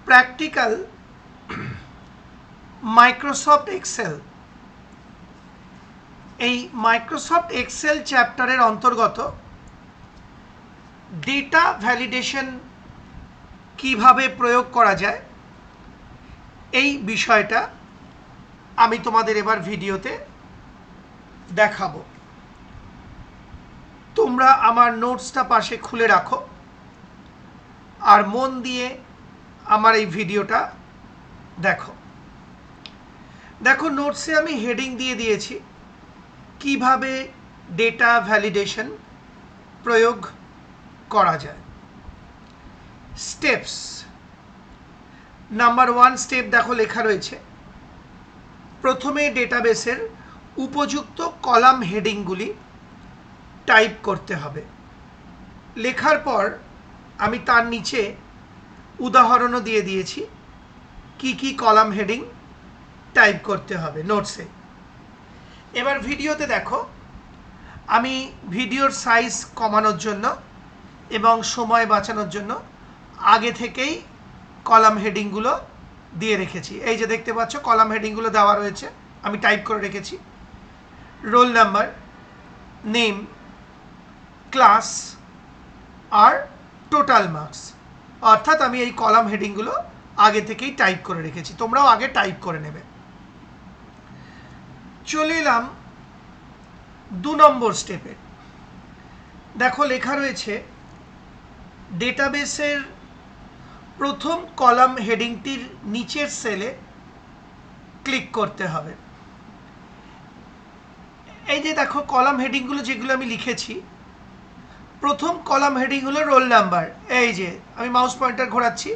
Practical Microsoft Excel. এই Microsoft Excel চ্যাপ্টারের অন্তর্গত ডেটা ভ্যালিডেশন কিভাবে প্রয়োগ করা যায় এই বিষয়টা আমি তোমাদের এবার ভিডিওতে দেখাবো। তোমরা আমার নোটসটা পাশে খুলে রাখো আর মন দিয়ে আমার এই ভিডিওটা দেখো। দেখো, নোটসে আমি হেডিং দিয়ে দিয়েছি কিভাবে ডেটা ভ্যালিডেশন প্রয়োগ করা যায়। স্টেপস। নাম্বার 1 স্টেপ দেখো লেখা রয়েছে, প্রথমে ডেটাবেসের উপযুক্ত কলাম হেডিংগুলি টাইপ করতে হবে। লেখার পর আমি তার নিচে উদাহরণও দিয়ে দিয়েছি কি কি কলাম হেডিং টাইপ করতে হবে নোটসে। এবার ভিডিওতে দেখো, আমি ভিডিওর সাইজ কমানোর জন্য এবং সময় বাঁচানোর জন্য আগে থেকেই কলাম হেডিংগুলো দিয়ে রেখেছি। এই যে দেখতে পাচ্ছ কলাম হেডিংগুলো দেওয়া রয়েছে, আমি টাইপ করে রেখেছি। রোল নাম্বার, নেম, ক্লাস আর টোটাল মার্কস। অর্থাৎ আমি এই কলাম হেডিংগুলো আগে থেকেই টাইপ করে রেখেছি, তোমরাও আগে টাইপ করে নেবে। চলে এলাম 2 নম্বর স্টেপে। দেখো লেখা রয়েছে ডেটাবেসের প্রথম কলাম হেডিংটির নিচের সেলে ক্লিক করতে হবে। এই যে দেখো কলাম হেডিংগুলো যেগুলো আমি লিখেছি, প্রথম কলাম হেডিং হলো রোল নাম্বার। এই যে আমি মাউস পয়েন্টার ঘোরাচ্ছি,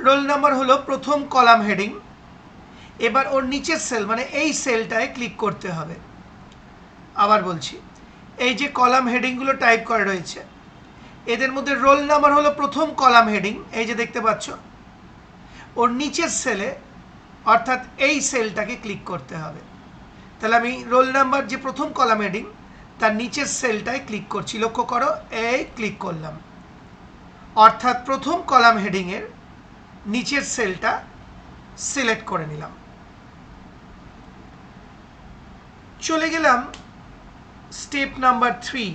রোল নাম্বার হলো প্রথম কলাম হেডিং। এবার ওর নিচের সেল মানে এই সেলটায় ক্লিক করতে হবে। আবার বলছি, এই যে কলাম হেডিংগুলো টাইপ করা রয়েছে এদের মধ্যে রোল নাম্বার হলো প্রথম কলাম হেডিং, এই যে দেখতে পাচ্ছ। ওর নিচের সেলে অর্থাৎ এই সেলটাকে ক্লিক করতে হবে। তাহলে আমি রোল নাম্বার যে প্রথম কলাম হেডিং তার নিচের সেলটায় ক্লিক করছি। লক্ষ্য করো, এই ক্লিক করলাম, অর্থাৎ প্রথম কলাম হেডিংয়ের নিচের সেলটা সিলেক্ট করে নিলাম। চলে গেলাম step number 3,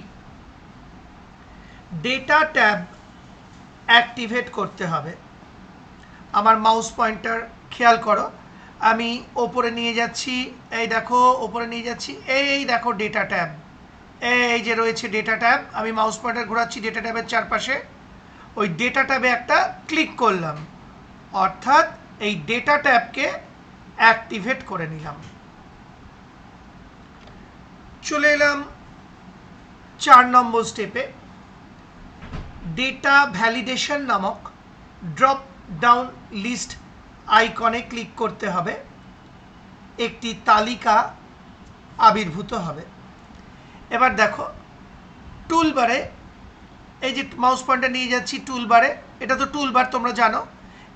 data tab activate করতে হবে। আমার মাউস পয়েন্টার খেয়াল করো, আমি ওপরে নিয়ে যাচ্ছি, এই দেখো ওপরে নিয়ে যাচ্ছি, এই দেখো ডেটা ট্যাব, এই যে রয়েছে ডেটা ট্যাব। আমি মাউস পয়েন্টার ঘোরাচ্ছি ডেটা ট্যাবের চারপাশে, ওই ডেটা ট্যাবে একটা ক্লিক করলাম, অর্থাৎ এই ডেটা ট্যাবকে অ্যাক্টিভেট করে নিলাম। চলে এলাম 4 নম্বর স্টেপে, ডেটা ভ্যালিডেশন নামক ড্রপ ডাউন লিস্ট আইকনে ক্লিক করতে হবে। একটি তালিকা আবির্ভূত হবে। এবার দেখো টুলবারে, এই যে মাউস পয়েন্টার নিয়ে যাচ্ছি টুলবারে, এটা তো টুলবার তোমরা জানো।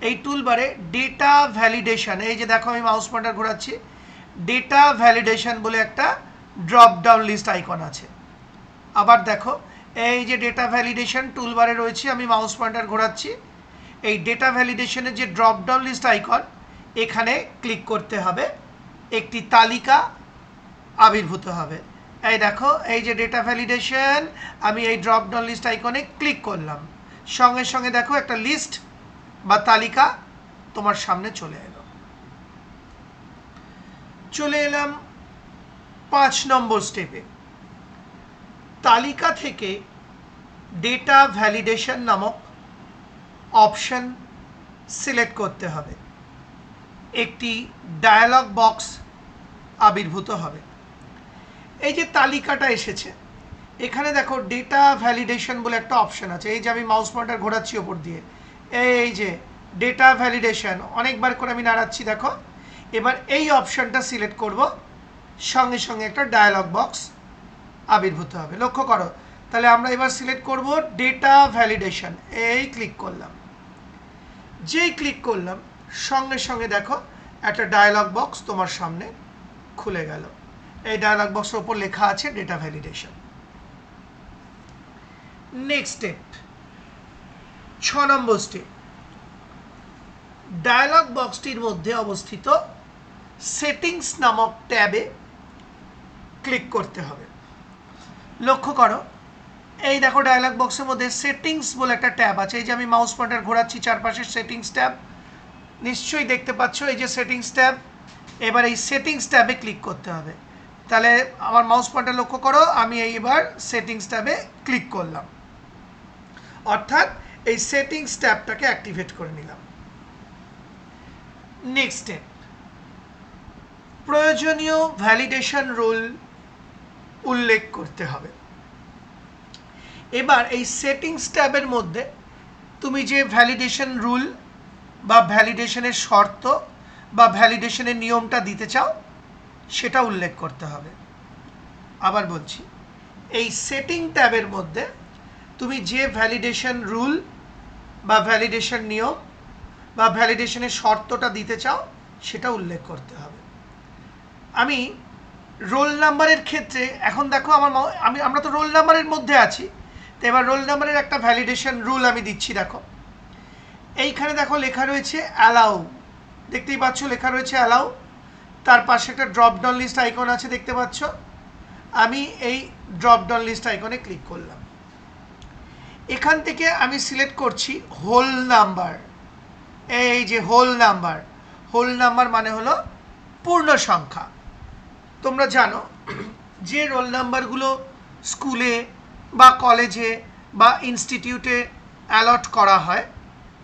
এই টুলবারে ডেটা ভ্যালিডেশন, এই যে দেখো আমি মাউস পয়েন্টার ঘোরাচ্ছি, ডেটা ভ্যালিডেশন বলে একটা ড্রপ ডাউন লিস্ট আইকন আছে। আবার দেখো এই যে ডেটা ভ্যালিডেশন টুলবারে রয়েছে, আমি মাউস পয়েন্টার ঘোরাচ্ছি, এই ডেটা ভ্যালিডেশনের যে ড্রপ ডাউন লিস্ট আইকন এখানে ক্লিক করতে হবে, একটি তালিকা আবির্ভূত হবে। এই দেখো এই যে ডেটা ভ্যালিডেশন, আমি এই ড্রপ ডাউন লিস্ট আইকনে ক্লিক করলাম, সঙ্গে সঙ্গে দেখো একটা লিস্ট বা তালিকা তোমার সামনে চলে এলো। চলে এলাম 5 নম্বর স্টেপে, তালিকা থেকে ডেটা ভ্যালিডেশন নামক অপশন সিলেক্ট করতে হবে। একটি ডায়ালগ বক্স আবির্ভূত হবে। এই যে তালিকাটা এসেছে এখানে দেখো ডেটা ভ্যালিডেশন বলে একটা অপশন আছে, এই যে আমি মাউস পয়েন্টার ঘোরাচ্ছি ওপর দিয়ে, এই যে ডেটা ভ্যালিডেশন অনেকবার করে আমি নাড়াচ্ছি দেখো। এবার এই অপশনটা সিলেক্ট করব, সঙ্গে সঙ্গে একটা ডায়ালগ বক্স আবির্ভূত হবে। লক্ষ্য করো, তাহলে আমরা এবার সিলেক্ট করব ডেটা ভ্যালিডেশন, এই ক্লিক করলাম। যেই ক্লিক করলাম সঙ্গে সঙ্গে দেখো একটা ডায়ালগ বক্স তোমার সামনে খুলে গেল। এই ডায়ালগ বক্সের উপর লেখা আছে ডেটা ভ্যালিডেশন। নেক্সট স্টেপ 6 নম্বর স্টেপ, ডায়ালগ বক্সটির মধ্যে অবস্থিত সেটিংস নামক ট্যাবে ক্লিক করতে হবে। লক্ষ্য করো, এই দেখো ডায়ালগ বক্সের মধ্যে সেটিংস বলে একটা ট্যাব আছে। এই যে আমি মাউস পয়েন্টার ঘোরাচ্ছি চারপাশে সেটিংস ট্যাব, নিশ্চয়ই দেখতে পাচ্ছ এই যে সেটিংস ট্যাব। এবার এই সেটিংস ট্যাবে ক্লিক করতে হবে। তাহলে আমার মাউস পয়েন্টার লক্ষ্য করো, আমি এইবার সেটিংস ট্যাবে ক্লিক করলাম, অর্থাৎ এই সেটিংস ট্যাবটাকে অ্যাক্টিভেট করে নিলাম। নেক্সট স্টেপ, প্রয়োজনীয় ভ্যালিডেশন রুল উল্লেখ করতে হবে। এবার এই সেটিংস ট্যাবের মধ্যে তুমি যে ভ্যালিডেশন রুল বা ভ্যালিডেশনের শর্ত বা ভ্যালিডেশনের নিয়মটা দিতে চাও সেটা উল্লেখ করতে হবে। আবার বলছি, এই সেটিং ট্যাবের মধ্যে তুমি যে ভ্যালিডেশন রুল বা ভ্যালিডেশন নিয়ম বা ভ্যালিডেশনের শর্তটা দিতে চাও সেটা উল্লেখ করতে হবে। আমি রোল নাম্বারের ক্ষেত্রে এখন দেখো আমরা তো রোল নাম্বারের মধ্যে আছি, তো এবার রোল নাম্বারের একটা ভ্যালিডেশন রুল আমি দিচ্ছি। দেখো এইখানে দেখো লেখা রয়েছে অ্যালাউ, দেখতেই পাচ্ছ লেখা রয়েছে অ্যালাউ, তার পাশে একটা ড্রপ ডাউন লিস্ট আইকন আছে দেখতে পাচ্ছ। আমি এই ড্রপ ডাউন লিস্ট আইকনে ক্লিক করলাম। এখান থেকে আমি সিলেক্ট করছি হোল নাম্বার। এই যে হোল নাম্বার, হোল নাম্বার মানে হলো পূর্ণ সংখ্যা। তোমরা জানো যে রোল নাম্বারগুলো স্কুলে বা কলেজে বা ইনস্টিটিউটে অ্যালট করা হয়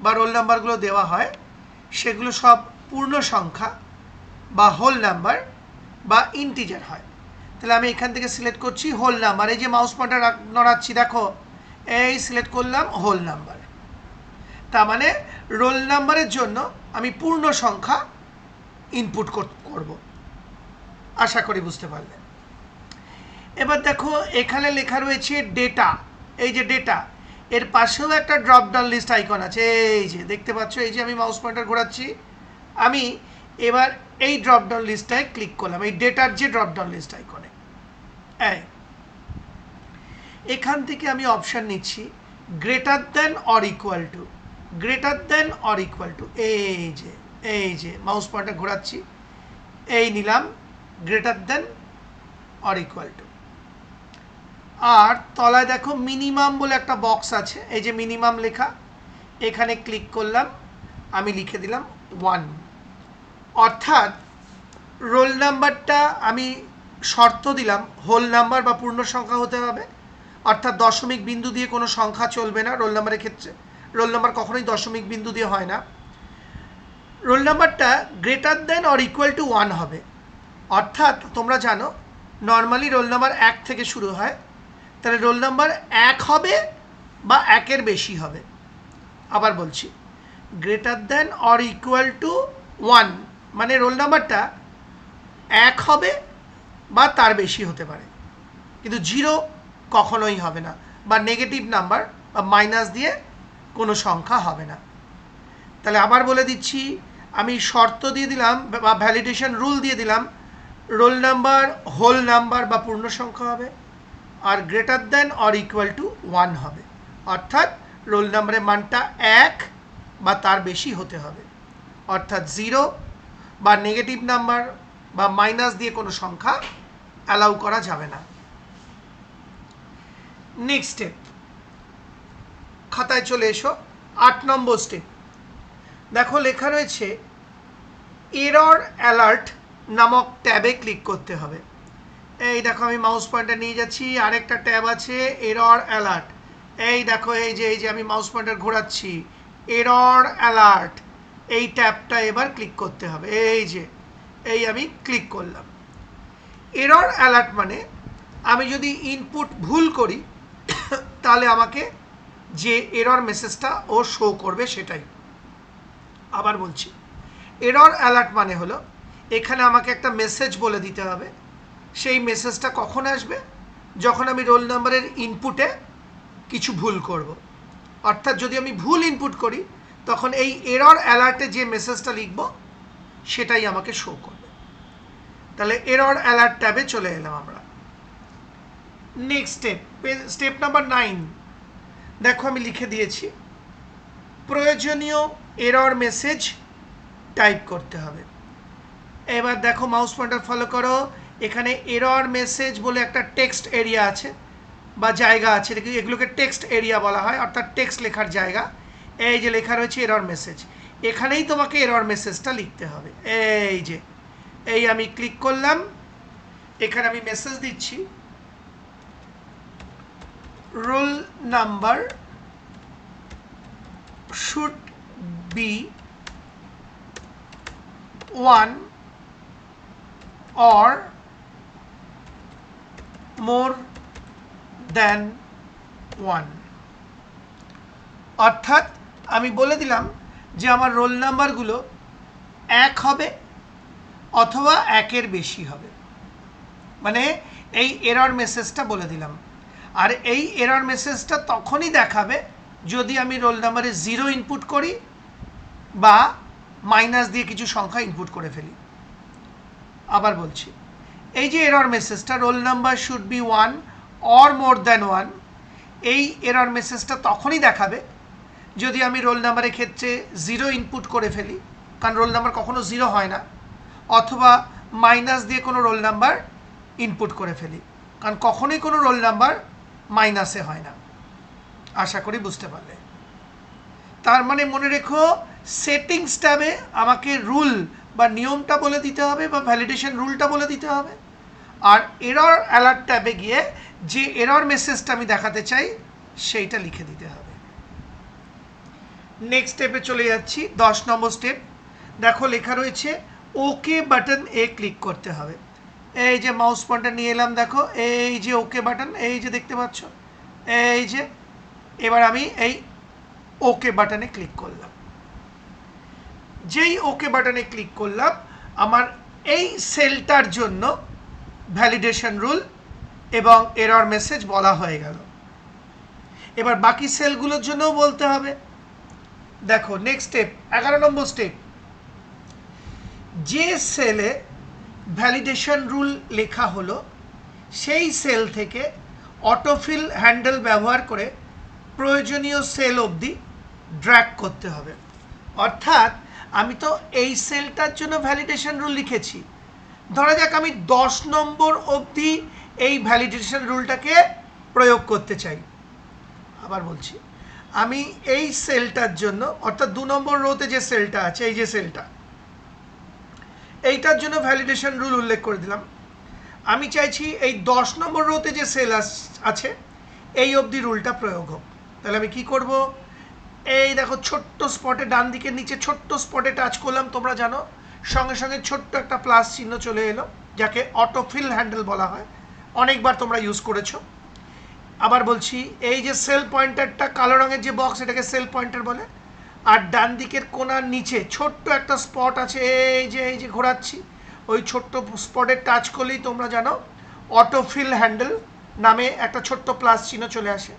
বা রোল নাম্বারগুলো দেওয়া হয় সেগুলো সব পূর্ণ সংখ্যা বা হোল নাম্বার বা ইন্টিজার হয়। তাহলে আমি এখান থেকে সিলেক্ট করছি হোল নাম্বার। এই যে মাউস পয়েন্টার নড়াচ্ছি দেখো, এই সিলেক্ট করলাম হোল নাম্বার। তার মানে রোল নাম্বারের জন্য আমি পূর্ণ সংখ্যা ইনপুট করব। আশা করি বুঝতে পারলে। এবার দেখো এখানে লেখা রয়েছে ডেটা। এই যে ডেটা, এর পাশেও একটা ড্রপ ডাউন লিস্ট আইকন আছে। এই যে দেখতে পাচ্ছ, এই যে আমি মাউস পয়েন্টার ঘোরাচ্ছি, আমি এবার এই ড্রপ ডাউন লিস্টটায় ক্লিক করলাম, এই ডেটার যে ড্রপ ডাউন লিস্ট আইকনে। এখান থেকে আমি অপশান নিচ্ছি greater than or equal to, greater than or equal to. এই যে মাউস পয়েন্টার ঘোরাচ্ছি, এই নিলাম greater than or equal to. আর তলায় দেখো মিনিমাম বলে একটা বক্স আছে, এই যে মিনিমাম লেখা, এখানে ক্লিক করলাম, আমি লিখে দিলাম 1। অর্থাৎ রোল নাম্বারটা আমি শর্ত দিলাম হোল নাম্বার বা পূর্ণ সংখ্যা হতে হবে, অর্থাৎ দশমিক বিন্দু দিয়ে কোনো সংখ্যা চলবে না রোল নাম্বারের ক্ষেত্রে। রোল নাম্বার কখনোই দশমিক বিন্দু দিয়ে হয় না। রোল নাম্বারটা greater than or equal to 1 হবে। অর্থাৎ তোমরা জানো নর্মালি রোল নাম্বার 1 থেকে শুরু হয়, তাহলে রোল নাম্বার 1 হবে বা 1-এর বেশি হবে। আবার বলছি, greater than or equal to 1 মানে রোল নাম্বারটা 1 হবে বা তার বেশি হতে পারে, কিন্তু 0 কখনোই হবে না, বা নেগেটিভ নাম্বার বা মাইনাস দিয়ে কোনো সংখ্যা হবে না। তাহলে আবার বলে দিচ্ছি, আমি শর্ত দিয়ে দিলাম বা ভ্যালিডেশন রুল দিয়ে দিলাম, রোল নাম্বার হোল নাম্বার বা পূর্ণ সংখ্যা হবে, আর greater than or equal to 1 হবে। অর্থাৎ রোল নাম্বারের মানটা 1 বা তার বেশি হতে হবে, অর্থাৎ 0 বা নেগেটিভ নাম্বার বা মাইনাস দিয়ে কোনো সংখ্যা অ্যালাউ করা যাবে না। নেক্সট স্টেপ, খাতায় চলে এসো। 8 নম্বর স্টেপ, দেখো লেখা রয়েছে এরর অ্যালার্ট নামক ট্যাবে ক্লিক করতে হবে। এই দেখো আমি মাউস পয়েন্টার নিয়ে যাচ্ছি, আরেকটা ট্যাব আছে এরর অ্যালার্ট। এই দেখো এই যে আমি মাউস পয়েন্টার ঘোরাচ্ছি, এরর অ্যালার্ট, এই ট্যাবটা এবার ক্লিক করতে হবে। এই আমি ক্লিক করলাম। এরর অ্যালার্ট মানে আমি যদি ইনপুট ভুল করি তাহলে আমাকে যে এরর মেসেজটা ও শো করবে সেটাই। আবার বলছি, এরর অ্যালার্ট মানে হলো এখানে আমাকে একটা মেসেজ বলে দিতে হবে। সেই মেসেজটা কখন আসবে? যখন আমি রোল নাম্বারের ইনপুটে কিছু ভুল করব। অর্থাৎ যদি আমি ভুল ইনপুট করি তখন এই এরর অ্যালার্টে যে মেসেজটা লিখব সেটাই আমাকে শো করবে। তাহলে এরর অ্যালার্ট ট্যাবে চলে এলাম আমরা। নেক্সট স্টেপ নাম্বার 9, দেখো আমি লিখে দিয়েছি প্রয়োজনীয় এরর মেসেজ টাইপ করতে হবে। এবার দেখো মাউস পয়েন্টার ফলো করো, এখানে এরর মেসেজ বলে একটা টেক্সট এরিয়া আছে বা জায়গা আছে, এগুলোকে টেক্সট এরিয়া বলা হয়, অর্থাৎ টেক্সট লেখার জায়গা। এই যে লেখা রয়েছে এরর মেসেজ, এখানেই তোমাকে এরর মেসেজটা লিখতে হবে। এই যে আমি ক্লিক করলাম, এখানে আমি মেসেজ দিচ্ছি roll number should be 1 or more than 1। অর্থাৎ আমি বলে দিলাম যে আমার রোল নাম্বারগুলো 1 হবে অথবা 1-এর বেশি হবে, মানে এই এরর মেসেজটা বলে দিলাম। আর এই এরর মেসেজটা তখনই দেখাবে যদি আমি রোল নাম্বারে 0 ইনপুট করি বা মাইনাস দিয়ে কিছু সংখ্যা ইনপুট করে ফেলি। আবার বলছি, এই যে এরর মেসেজটা roll number should be 1 or more than 1, এই এরর মেসেজটা তখনই দেখাবে যদি আমি রোল নাম্বারের ক্ষেত্রে 0 ইনপুট করে ফেলি, কারণ রোল নাম্বার কখনো 0 হয় না, অথবা মাইনাস দিয়ে কোনো রোল নাম্বার ইনপুট করে ফেলি, কারণ কখনোই কোনো রোল নাম্বার মাইনাসে হয় না। আশা করি বুঝতে পারলে। তার মানে মনে রেখো, সেটিংস ট্যাবে আমাকে রুল বা নিয়মটা বলে দিতে হবে বা ভ্যালিডেশন রুলটা বলে দিতে হবে, আর এরর অ্যালার্ট ট্যাবে গিয়ে যে এরর মেসেজটা আমি দেখাতে চাই সেইটা লিখে দিতে হবে। নেক্সট স্টেপে চলে যাচ্ছি, 10 নম্বর স্টেপ। দেখো লেখা রয়েছে ওকে বাটন এ ক্লিক করতে হবে। এই যে মাউস পয়েন্টার নিয়ে এলাম, দেখো এই যে ওকে বাটন, এই যে দেখতে পাচ্ছ, এই যে এবার আমি এই ওকে বাটনে ক্লিক করলাম। যেই ওকে বাটনে ক্লিক করলাম, আমার এই সেলটার জন্য ভ্যালিডেশন রুল এবং এরর মেসেজ বলা হয়ে গেল। এবার বাকি সেলগুলোর জন্যও বলতে হবে। দেখো নেক্সট স্টেপ, 11 নম্বর স্টেপ। যে সেলে ভ্যালিডেশন রুল লেখা হলো সেই সেল থেকে অটোফিল হ্যান্ডেল ব্যবহার করে প্রয়োজনীয় সেল অবধি ড্র্যাগ করতে হবে। অর্থাৎ আমি তো এই সেলটার জন্য ভ্যালিডেশন রুল লিখেছি, ধরা যাক আমি 10 নম্বর অবধি এই ভ্যালিডেশন রুলটাকে প্রয়োগ করতে চাই। আবার বলছি, আমি এই সেলটার জন্য, অর্থাৎ 2 নম্বর রোতে যে সেলটা আছে, এই যে সেলটা, এইটার জন্য ভ্যালিডেশন রুল উল্লেখ করে দিলাম। আমি চাইছি এই 10 নম্বর রোতে যে সেল আছে এই অবধি রুলটা প্রয়োগ হোক। তাহলে আমি কি করব, এই দেখো ছোট্ট স্পটে ডান দিকের নিচে ছোট্ট স্পটে টাচ করলাম, তোমরা জানো সঙ্গে সঙ্গে ছোট্ট একটা প্লাস চিহ্ন চলে এলো, যাকে অটোফিল হ্যান্ডেল বলা হয়, অনেকবার তোমরা ইউজ করেছো। আবার বলছি, এই যে সেল পয়েন্টারটা কালো রঙের যে বক্স, এটাকে সেল পয়েন্টার বলে। আর ডান দিকের কোণার নিচে ছোট্ট একটা স্পট আছে, এই যে ঘোরাচ্ছি, ওই ছোট্ট স্পটে টাচ করলেই তোমরা জানো অটোফিল হ্যান্ডেল নামে একটা ছোট্ট প্লাস চিহ্ন চলে আসে।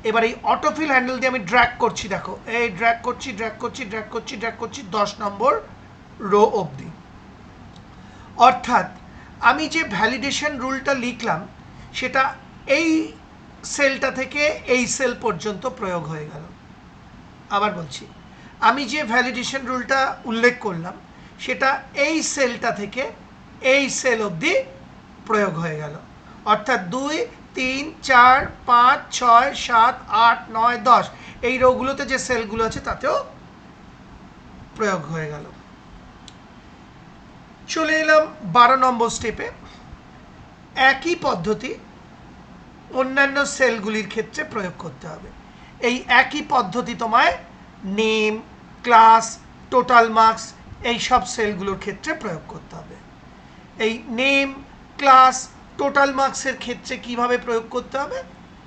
এবার এই অটোফিল হ্যান্ডেল দিয়ে আমি ড্র্যাগ করছি, দেখো এই ড্র্যাগ করছি 10 নম্বর রো অবধি। অর্থাৎ আমি যে ভ্যালিডেশন রুলটা লিখলাম সেটা এই সেলটা থেকে এই সেল পর্যন্ত প্রয়োগ হয়ে গেল। আবার বলছি, আমি যে ভ্যালিডেশন রুলটা উল্লেখ করলাম সেটা এই সেলটা থেকে এই সেল অবধি প্রয়োগ হয়ে গেল। অর্থাৎ 2, 3, 4, 5, 6, 7, 8, 9, 10 এই রোগুলোতে যে সেলগুলো আছে তাতেও প্রয়োগ হয়ে গেল। চলে এলাম 12 নম্বর স্টেপে। একই পদ্ধতি অন্যান্য সেলগুলির ক্ষেত্রে প্রয়োগ করতে হবে। এই একই পদ্ধতি তোমায় নেম, ক্লাস, টোটাল মার্কস এই সব সেলগুলোর ক্ষেত্রে প্রয়োগ করতে হবে। এই নেম, ক্লাস, টোটাল মার্কসের ক্ষেত্রে কিভাবে প্রয়োগ করতে হবে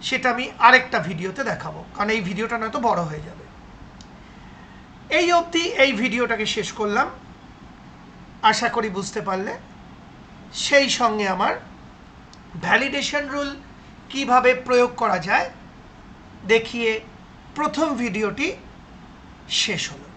সেটা আমি আরেকটা ভিডিওতে দেখাবো, কারণ এই ভিডিওটা নয়তো বড় হয়ে যাবে। এই অবধি এই ভিডিওটাকে শেষ করলাম, আশা করি বুঝতে পারলে। সেই সঙ্গে আমার ভ্যালিডেশন রুল কিভাবে প্রয়োগ করা যায় দেখিয়ে প্রথম ভিডিওটি শেষ হলো।